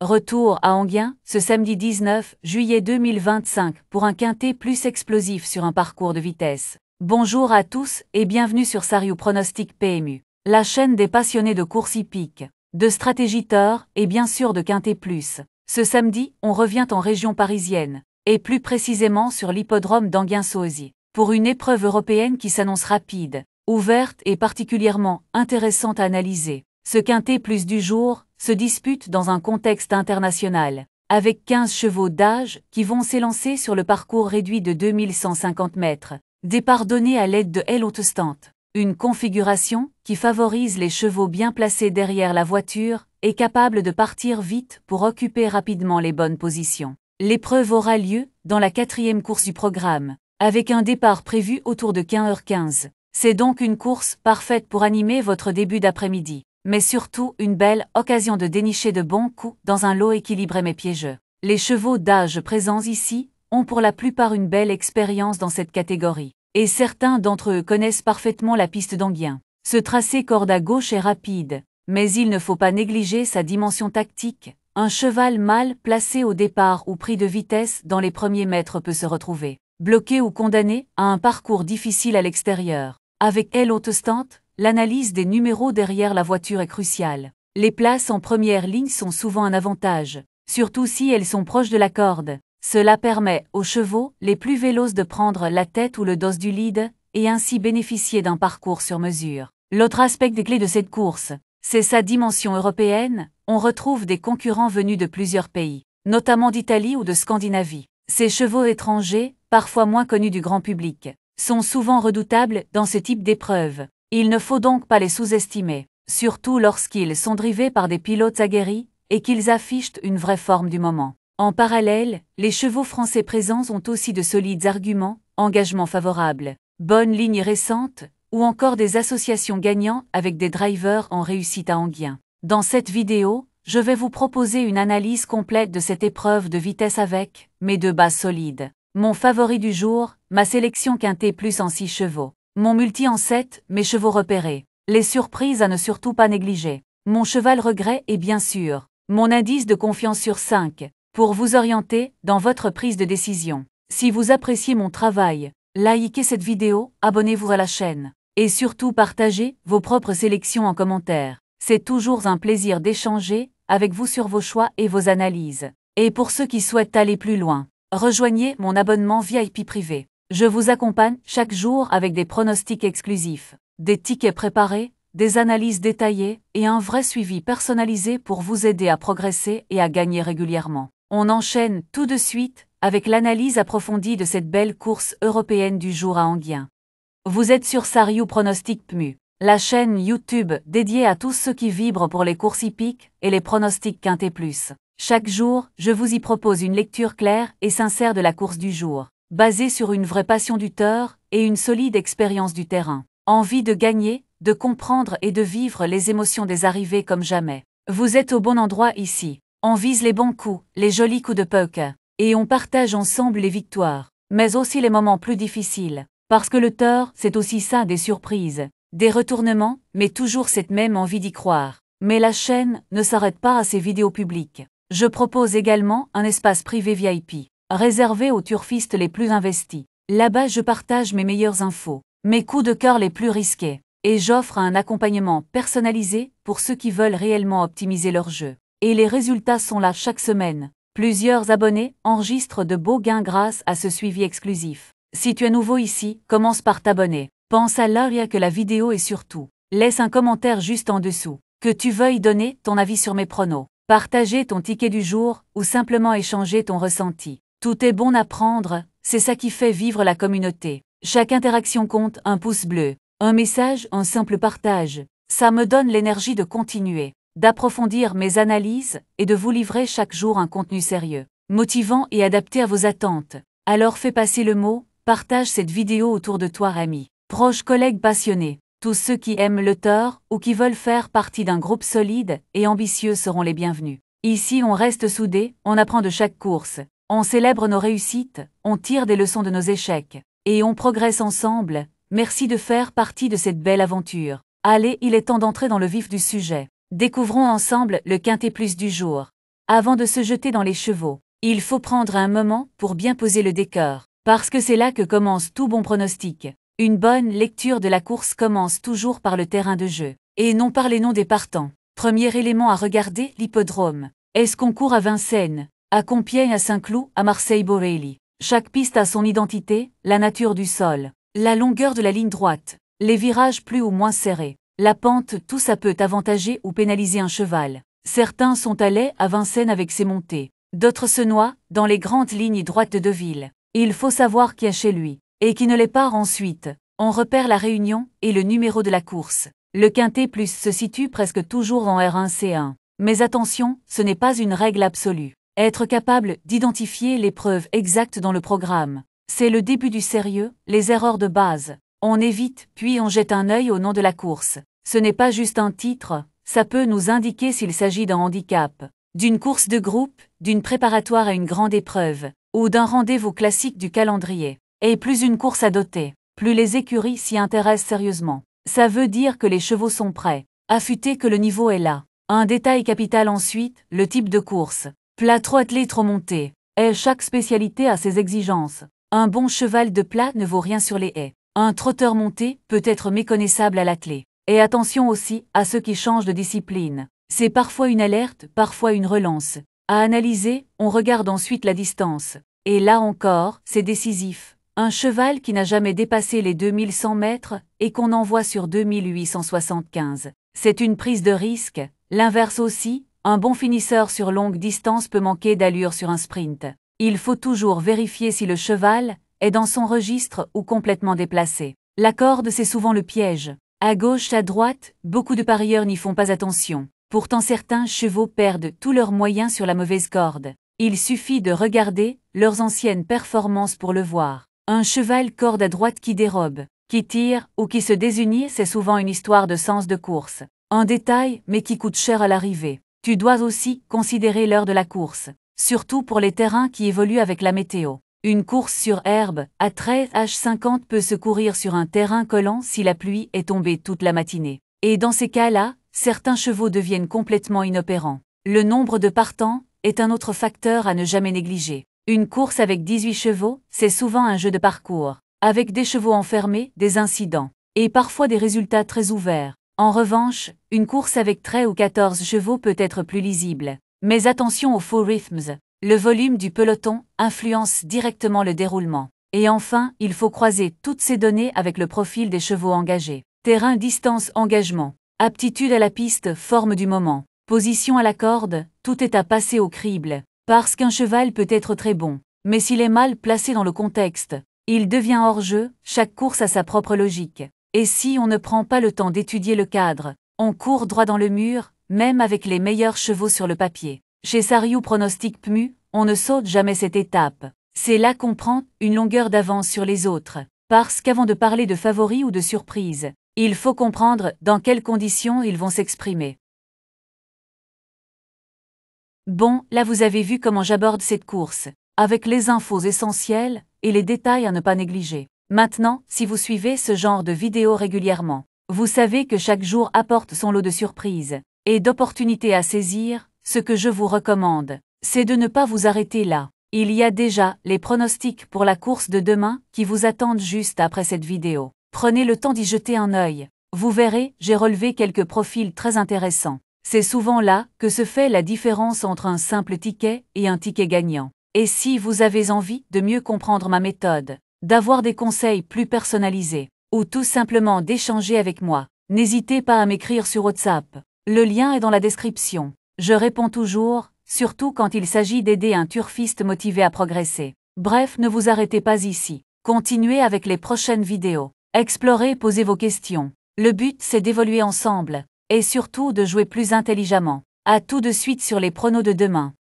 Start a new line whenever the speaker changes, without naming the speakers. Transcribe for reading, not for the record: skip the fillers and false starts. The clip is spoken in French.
Retour à Enghien, ce samedi 19 juillet 2025, pour un quintet plus explosif sur un parcours de vitesse. Bonjour à tous et bienvenue sur Sariou Pronostic PMU, la chaîne des passionnés de course hippique, de stratégie tort et bien sûr de quintet plus. Ce samedi, on revient en région parisienne, et plus précisément sur l'hippodrome d'Enghien-Soisy, pour une épreuve européenne qui s'annonce rapide, ouverte et particulièrement intéressante à analyser. Ce quintet plus du jour se dispute dans un contexte international, avec 15 chevaux d'âge qui vont s'élancer sur le parcours réduit de 2150 mètres, départ donné à l'aide de L haute stante, une configuration qui favorise les chevaux bien placés derrière la voiture et capables de partir vite pour occuper rapidement les bonnes positions. L'épreuve aura lieu dans la 4e course du programme, avec un départ prévu autour de 15h15. C'est donc une course parfaite pour animer votre début d'après-midi, mais surtout une belle occasion de dénicher de bons coups dans un lot équilibré mais piégeux. Les chevaux d'âge présents ici ont pour la plupart une belle expérience dans cette catégorie, et certains d'entre eux connaissent parfaitement la piste d'Enghien. Ce tracé corde à gauche est rapide, mais il ne faut pas négliger sa dimension tactique. Un cheval mal placé au départ ou pris de vitesse dans les premiers mètres peut se retrouver bloqué ou condamné à un parcours difficile à l'extérieur. Avec L haute stante, l'analyse des numéros derrière la voiture est cruciale. Les places en première ligne sont souvent un avantage, surtout si elles sont proches de la corde. Cela permet aux chevaux les plus véloces de prendre la tête ou le dos du lead et ainsi bénéficier d'un parcours sur mesure. L'autre aspect des clés de cette course, c'est sa dimension européenne. On retrouve des concurrents venus de plusieurs pays, notamment d'Italie ou de Scandinavie. Ces chevaux étrangers, parfois moins connus du grand public, sont souvent redoutables dans ce type d'épreuve. Il ne faut donc pas les sous-estimer, surtout lorsqu'ils sont drivés par des pilotes aguerris et qu'ils affichent une vraie forme du moment. En parallèle, les chevaux français présents ont aussi de solides arguments, engagement favorable, bonne ligne récente, ou encore des associations gagnant avec des drivers en réussite à Enghien. Dans cette vidéo, je vais vous proposer une analyse complète de cette épreuve de vitesse avec mes deux bases solides. Mon favori du jour, ma sélection quintet plus en 6 chevaux. Mon multi en 7, mes chevaux repérés. Les surprises à ne surtout pas négliger. Mon cheval regret et bien sûr, mon indice de confiance sur 5, pour vous orienter dans votre prise de décision. Si vous appréciez mon travail, likez cette vidéo, abonnez-vous à la chaîne, et surtout partagez vos propres sélections en commentaire. C'est toujours un plaisir d'échanger avec vous sur vos choix et vos analyses. Et pour ceux qui souhaitent aller plus loin, rejoignez mon abonnement VIP privé. Je vous accompagne chaque jour avec des pronostics exclusifs, des tickets préparés, des analyses détaillées et un vrai suivi personnalisé pour vous aider à progresser et à gagner régulièrement. On enchaîne tout de suite avec l'analyse approfondie de cette belle course européenne du jour à Enghien. Vous êtes sur Sariou Pronostic PMU, la chaîne YouTube dédiée à tous ceux qui vibrent pour les courses hippiques et les pronostics quintet plus. Chaque jour, je vous y propose une lecture claire et sincère de la course du jour, basée sur une vraie passion du tort et une solide expérience du terrain. Envie de gagner, de comprendre et de vivre les émotions des arrivées comme jamais. Vous êtes au bon endroit ici. On vise les bons coups, les jolis coups de poker, et on partage ensemble les victoires, mais aussi les moments plus difficiles. Parce que le tort, c'est aussi ça, des surprises, des retournements, mais toujours cette même envie d'y croire. Mais la chaîne ne s'arrête pas à ces vidéos publiques. Je propose également un espace privé VIP, réservé aux turfistes les plus investis. Là-bas, je partage mes meilleures infos, mes coups de cœur les plus risqués, et j'offre un accompagnement personnalisé pour ceux qui veulent réellement optimiser leur jeu. Et les résultats sont là chaque semaine. Plusieurs abonnés enregistrent de beaux gains grâce à ce suivi exclusif. Si tu es nouveau ici, commence par t'abonner. Pense à like que la vidéo et surtout, laisse un commentaire juste en dessous. Que tu veuilles donner ton avis sur mes pronos, partager ton ticket du jour ou simplement échanger ton ressenti. Tout est bon à prendre, c'est ça qui fait vivre la communauté. Chaque interaction compte, un pouce bleu, un message, un simple partage. Ça me donne l'énergie de continuer, d'approfondir mes analyses et de vous livrer chaque jour un contenu sérieux, motivant et adapté à vos attentes. Alors fais passer le mot, partage cette vidéo autour de toi, amis, proches, collègues passionnés. Tous ceux qui aiment le tort ou qui veulent faire partie d'un groupe solide et ambitieux seront les bienvenus. Ici, on reste soudés, on apprend de chaque course, on célèbre nos réussites, on tire des leçons de nos échecs, et on progresse ensemble. Merci de faire partie de cette belle aventure. Allez, il est temps d'entrer dans le vif du sujet. Découvrons ensemble le quintet plus du jour. Avant de se jeter dans les chevaux, il faut prendre un moment pour bien poser le décor, parce que c'est là que commence tout bon pronostic. Une bonne lecture de la course commence toujours par le terrain de jeu, et non par les noms des partants. Premier élément à regarder, l'hippodrome. Est-ce qu'on court à Vincennes, à Compiègne, à Saint-Cloud, à Marseille-Borelli? Chaque piste a son identité, la nature du sol, la longueur de la ligne droite, les virages plus ou moins serrés, la pente, tout ça peut avantager ou pénaliser un cheval. Certains sont allés à Vincennes avec ses montées, d'autres se noient dans les grandes lignes droites de Deauville. Il faut savoir qui est chez lui, et qui ne l'est pas ensuite. On repère la réunion et le numéro de la course. Le quintet plus se situe presque toujours en R1-C1. Mais attention, ce n'est pas une règle absolue. Être capable d'identifier l'épreuve exacte dans le programme, c'est le début du sérieux, les erreurs de base. On évite, puis on jette un œil au nom de la course. Ce n'est pas juste un titre, ça peut nous indiquer s'il s'agit d'un handicap, d'une course de groupe, d'une préparatoire à une grande épreuve, ou d'un rendez-vous classique du calendrier. Et plus une course à doter, plus les écuries s'y intéressent sérieusement. Ça veut dire que les chevaux sont prêts, affûtés, que le niveau est là. Un détail capital ensuite, le type de course. Plat trop attelé, trop monté. Et chaque spécialité a ses exigences. Un bon cheval de plat ne vaut rien sur les haies. Un trotteur monté peut être méconnaissable à l'attelé. Et attention aussi à ceux qui changent de discipline. C'est parfois une alerte, parfois une relance. À analyser, on regarde ensuite la distance. Et là encore, c'est décisif. Un cheval qui n'a jamais dépassé les 2100 mètres et qu'on envoie sur 2875. C'est une prise de risque. L'inverse aussi, un bon finisseur sur longue distance peut manquer d'allure sur un sprint. Il faut toujours vérifier si le cheval est dans son registre ou complètement déplacé. La corde, c'est souvent le piège. À gauche, à droite, beaucoup de parieurs n'y font pas attention. Pourtant certains chevaux perdent tous leurs moyens sur la mauvaise corde. Il suffit de regarder leurs anciennes performances pour le voir. Un cheval corde à droite qui dérobe, qui tire ou qui se désunit, c'est souvent une histoire de sens de course. Un détail, mais qui coûte cher à l'arrivée. Tu dois aussi considérer l'heure de la course, surtout pour les terrains qui évoluent avec la météo. Une course sur herbe, à 13h50 peut se courir sur un terrain collant si la pluie est tombée toute la matinée. Et dans ces cas-là, certains chevaux deviennent complètement inopérants. Le nombre de partants est un autre facteur à ne jamais négliger. Une course avec 18 chevaux, c'est souvent un jeu de parcours, avec des chevaux enfermés, des incidents, et parfois des résultats très ouverts. En revanche, une course avec 13 ou 14 chevaux peut être plus lisible. Mais attention aux faux rythmes. Le volume du peloton influence directement le déroulement. Et enfin, il faut croiser toutes ces données avec le profil des chevaux engagés. Terrain, distance, engagement. Aptitude à la piste, forme du moment. Position à la corde, tout est à passer au crible. Parce qu'un cheval peut être très bon, mais s'il est mal placé dans le contexte, il devient hors-jeu. Chaque course a sa propre logique. Et si on ne prend pas le temps d'étudier le cadre, on court droit dans le mur, même avec les meilleurs chevaux sur le papier. Chez Sariou Pronostic PMU, on ne saute jamais cette étape. C'est là qu'on prend une longueur d'avance sur les autres. Parce qu'avant de parler de favoris ou de surprises, il faut comprendre dans quelles conditions ils vont s'exprimer. Bon, là vous avez vu comment j'aborde cette course, avec les infos essentielles et les détails à ne pas négliger. Maintenant, si vous suivez ce genre de vidéos régulièrement, vous savez que chaque jour apporte son lot de surprises et d'opportunités à saisir. Ce que je vous recommande, c'est de ne pas vous arrêter là. Il y a déjà les pronostics pour la course de demain qui vous attendent juste après cette vidéo. Prenez le temps d'y jeter un œil. Vous verrez, j'ai relevé quelques profils très intéressants. C'est souvent là que se fait la différence entre un simple ticket et un ticket gagnant. Et si vous avez envie de mieux comprendre ma méthode, d'avoir des conseils plus personnalisés, ou tout simplement d'échanger avec moi, n'hésitez pas à m'écrire sur WhatsApp. Le lien est dans la description. Je réponds toujours, surtout quand il s'agit d'aider un turfiste motivé à progresser. Bref, ne vous arrêtez pas ici. Continuez avec les prochaines vidéos. Explorez, posez vos questions. Le but, c'est d'évoluer ensemble, et surtout de jouer plus intelligemment. À tout de suite sur les pronos de demain.